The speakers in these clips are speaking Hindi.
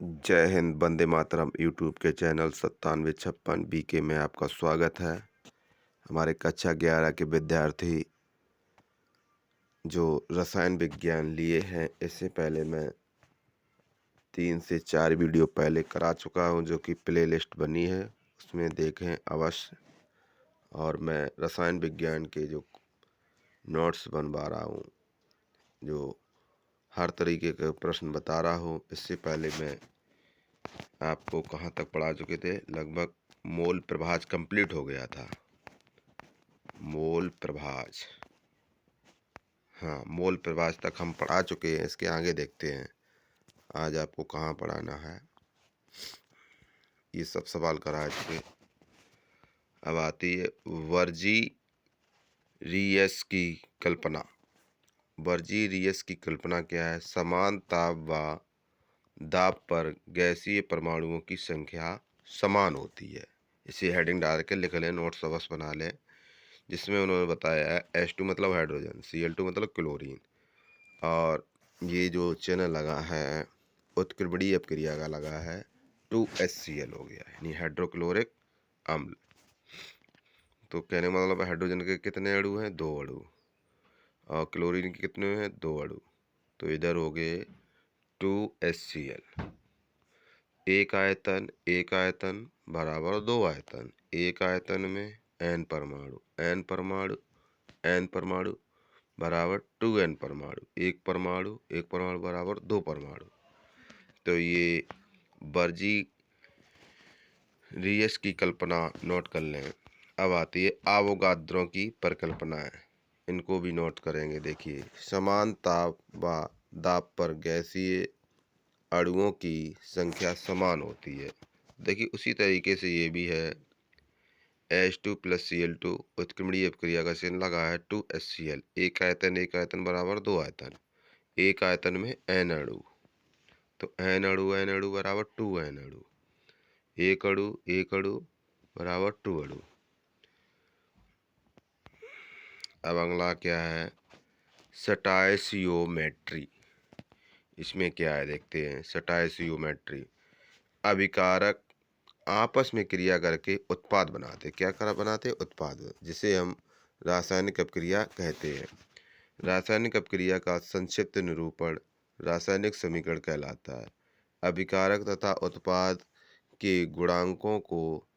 जय हिंद, वंदे मातरम। यूट्यूब के चैनल 9756 बीके में आपका स्वागत है। हमारे कक्षा 11 के विद्यार्थी जो रसायन विज्ञान लिए हैं, इससे पहले मैं 3 से 4 वीडियो पहले करा चुका हूं, जो कि प्लेलिस्ट बनी है, उसमें देखें अवश्य। और मैं रसायन विज्ञान के जो नोट्स बनवा रहा हूं, जो हर तरीके के प्रश्न बता रहा हूं। इससे पहले मैं आपको कहाँ तक पढ़ा चुके थे, लगभग मोल प्रभाज कंप्लीट हो गया था। मोल प्रभाज, हाँ, मोल प्रभाज तक हम पढ़ा चुके हैं। इसके आगे देखते हैं आज आपको कहाँ पढ़ाना है। ये सब सवाल करा चुके। अब आती है वर्जीरियस की कल्पना। वर्जीरियस की कल्पना क्या है? समान ताप व दाब पर गैसीय परमाणुओं की संख्या समान होती है। इसे हेडिंग डाल के लिख लें, नोट्स अवश्य बना लें। जिसमें उन्होंने बताया है H2 मतलब हाइड्रोजन, Cl2 मतलब क्लोरीन, और ये जो चिन्ह लगा है उत्क्रमणीय अपक्रिया का लगा है 2HCl हो गया, यानी हाइड्रोक्लोरिक अम्ल। तो कहने का मतलब हाइड्रोजन के कितने अणु हैं? 2 अणु, और क्लोरीन के कितने हैं? 2 अणु। तो इधर हो गए 2HCl। एक आयतन बराबर 2 आयतन। एक आयतन में n परमाणु, n परमाणु बराबर 2n परमाणु। एक परमाणु बराबर 2 परमाणु। तो ये वर्जीरियस की कल्पना नोट कर लें। अब आती है आवोगाद्रो की परिकल्पनाएं, इनको भी नोट करेंगे। देखिए, समान ताप व दाब पर गैसीय अणुओं की संख्या समान होती है। देखिए, उसी तरीके से ये भी है H2 + Cl2 उत्क्रमणीय अपक्रिया का चिन्ह लगा है 2HCl। एक आयतन बराबर 2 आयतन। एक आयतन में n अणु, तो n अणु बराबर 2n अणु। एक अणु बराबर 2 अणु। अब अगला क्या है? स्टॉइचियोमेट्री। इसमें क्या है देखते हैं। स्टॉइचियोमेट्री, अभिकारक आपस में क्रिया करके उत्पाद बनाते। क्या करा बनाते? उत्पाद, जिसे हम रासायनिक अपक्रिया कहते हैं। रासायनिक अपक्रिया का संक्षिप्त निरूपण रासायनिक समीकरण कहलाता है। अभिकारक तथा उत्पाद के गुणांकों को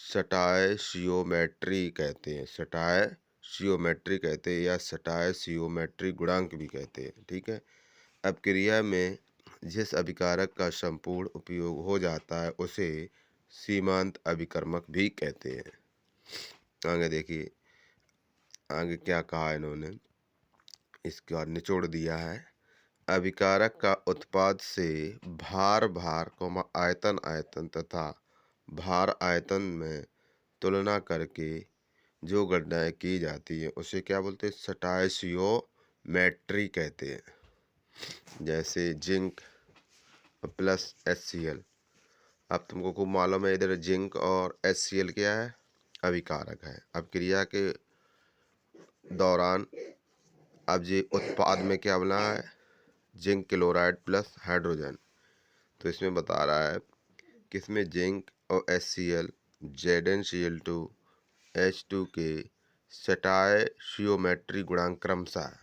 स्टॉइचियोमेट्री कहते हैं। स्टॉइचियोमेट्री कहते हैं, या स्टॉइचियोमेट्री गुणांक भी कहते हैं। ठीक है। अपक्रिया में जिस अभिकारक का संपूर्ण उपयोग हो जाता है उसे सीमांत अभिकर्मक भी कहते हैं। आगे देखिए, आगे क्या कहा इन्होंने, इसके बाद निचोड़ दिया है। अभिकारक का उत्पाद से भार आयतन तथा भार आयतन में तुलना करके जो गणनाएं की जाती हैं उसे क्या बोलते हैं? स्टॉइचियोमेट्री कहते हैं। जैसे जिंक प्लस HCl। अब तुमको खूब मालूम है, इधर जिंक और HCl क्या है? अभिकारक है। अब क्रिया के दौरान अब ये उत्पाद में क्या बना है? Zinc chloride plus hydrogen. तो इसमें बता रहा है कि इसमें जिंक और HCl ZnCl2 H2 के स्टॉइचियोमेट्री गुणांक क्रमशः है।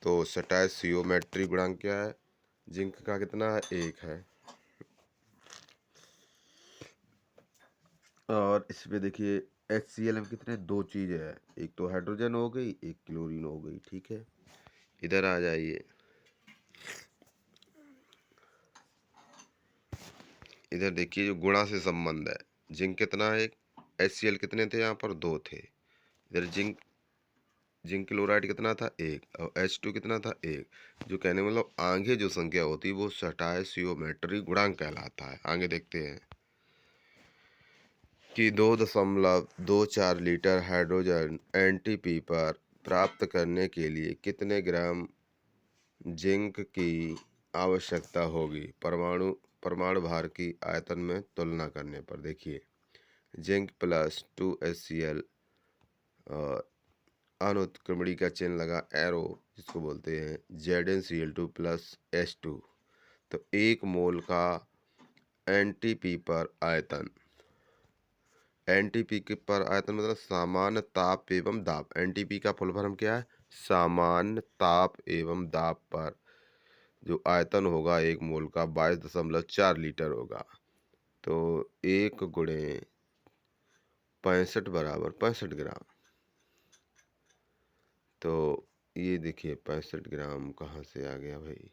तो स्टॉइचियोमेट्री गुणांक क्या है? जिंक का कितना है? 1 है। और इसमें देखिए HCl में कितने? 2 चीज़ें हैं, एक तो हाइड्रोजन हो गई, एक क्लोरीन हो गई। ठीक है। इधर आ जाइए, इधर देखिए जो गुणा से संबंध है। जिंक कितना है? 1। HCl कितने थे? यहाँ पर 2 थे। इधर जिंक क्लोराइड कितना था? 1। और H2 कितना था? 1। जो कहने मतलब आगे जो संख्या होती है वो स्टॉइचियोमेट्री गुणांक कहलाता है। आगे देखते हैं कि 2.24 लीटर हाइड्रोजन NTP पर प्राप्त करने के लिए कितने ग्राम जिंक की आवश्यकता होगी परमाणु भार की आयतन में तुलना करने पर। देखिए, जिंक प्लस 2HCl और अनुत्क्रमणी का चिन्ह लगा एरो, जिसको बोलते हैं ZnCl2 प्लस H2। तो 1 मोल का एनटीपी पर आयतन, एनटीपी के पर आयतन मतलब सामान्य ताप एवं दाब। एनटीपी का फुल फॉर्म क्या है? सामान्य ताप एवं दाब पर जो आयतन होगा 1 मोल का 22.4 लीटर होगा। तो 1 गुणे 65 बराबर 65 ग्राम। तो ये देखिए 65 ग्राम कहाँ से आ गया भाई?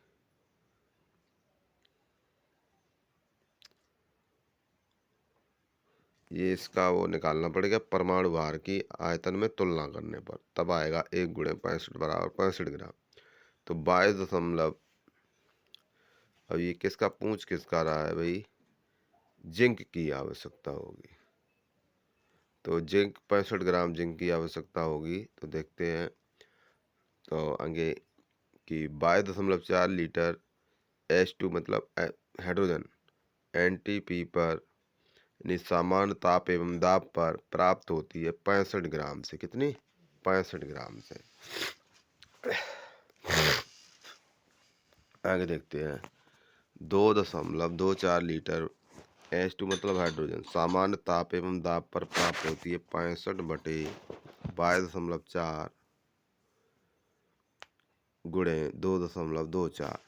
ये इसका वो निकालना पड़ेगा परमाणु भार की आयतन में तुलना करने पर, तब आएगा 1 गुणे 65 बराबर 65 ग्राम। तो 22 अब ये किसका पूछ किसका रहा है भाई? जिंक की आवश्यकता होगी। तो जिंक 65 ग्राम जिंक की आवश्यकता होगी। तो देखते हैं तो आगे कि 22.4 लीटर H2 मतलब हाइड्रोजन एनटीपी पर यानी सामान्य ताप एवं दाब पर प्राप्त होती है 65 ग्राम से। कितनी? 65 ग्राम से। आगे देखते हैं 2.24 लीटर H2 मतलब हाइड्रोजन सामान्य ताप एवं दाब पर प्राप्त होती है 65/22.4 गुणे 2.24।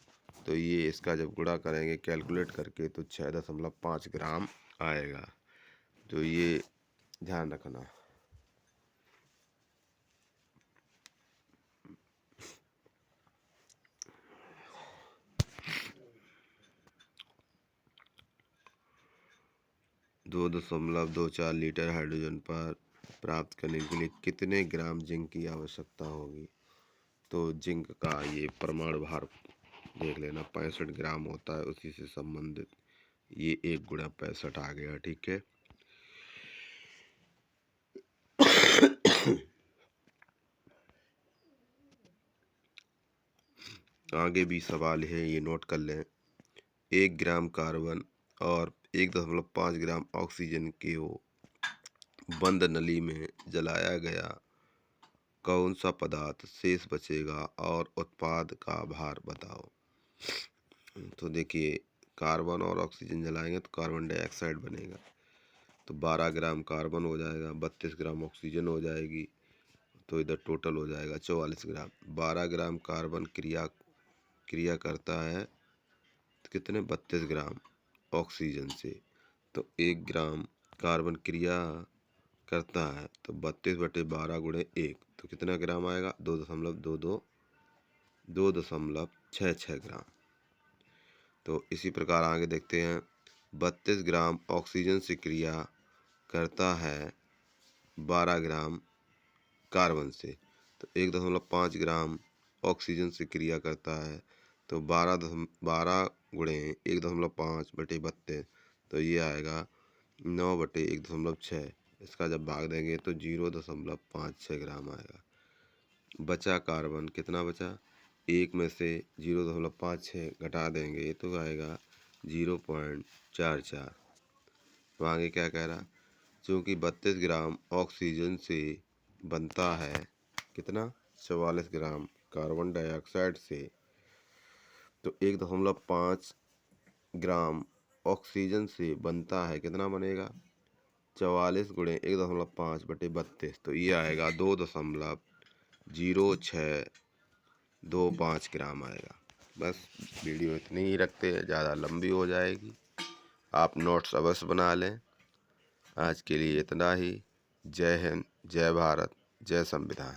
तो ये इसका जब गुणा करेंगे कैलकुलेट करके तो 6.5 ग्राम आएगा। तो ये ध्यान रखना। दो दशमलव दो चार लीटर हाइड्रोजन पर प्राप्त करने के लिए कितने ग्राम जिंक की आवश्यकता होगी? तो जिंक का ये परमाणु भार देख लेना 65 ग्राम होता है, उसी से संबंधित ये 1 गुणा 65 आ गया। ठीक है। आगे भी सवाल है, ये नोट कर लें। 1 ग्राम कार्बन और 1.5 ग्राम ऑक्सीजन को बंद नली में जलाया गया, कौन सा पदार्थ शेष बचेगा और उत्पाद का भार बताओ। तो देखिए कार्बन और ऑक्सीजन जलाएंगे तो कार्बन डाइऑक्साइड बनेगा। तो 12 ग्राम कार्बन हो जाएगा, 32 ग्राम ऑक्सीजन हो जाएगी। तो इधर टोटल हो जाएगा 44 ग्राम। 12 ग्राम कार्बन क्रिया करता है तो कितने? 32 ग्राम ऑक्सीजन से। तो 1 ग्राम कार्बन क्रिया करता है तो 32/12 गुणे 1 तो कितना ग्राम आएगा? 2.66 ग्राम। तो इसी प्रकार आगे देखते हैं 32 ग्राम ऑक्सीजन से क्रिया करता है 12 ग्राम कार्बन से। तो 1.5 ग्राम ऑक्सीजन से क्रिया करता है तो 12 गुणे 1.5/32 तो ये आएगा 9/1.6। इसका जब भाग देंगे तो 0.56 ग्राम आएगा। बचा कार्बन कितना बचा? 1 में से 0.56 घटा देंगे तो आएगा 0.44। तो आगे क्या कह रहा? चूँकि 32 ग्राम ऑक्सीजन से बनता है कितना? 44 ग्राम कार्बन डाइऑक्साइड से। तो 1.5 ग्राम ऑक्सीजन से बनता है कितना बनेगा? 44 गुणे 1.5/32 तो ये आएगा 2.0625 ग्राम आएगा। बस वीडियो इतनी ही रखते हैं, ज़्यादा लंबी हो जाएगी। आप नोट्स अवश्य बना लें। आज के लिए इतना ही। जय हिंद, जय भारत, जय संविधान।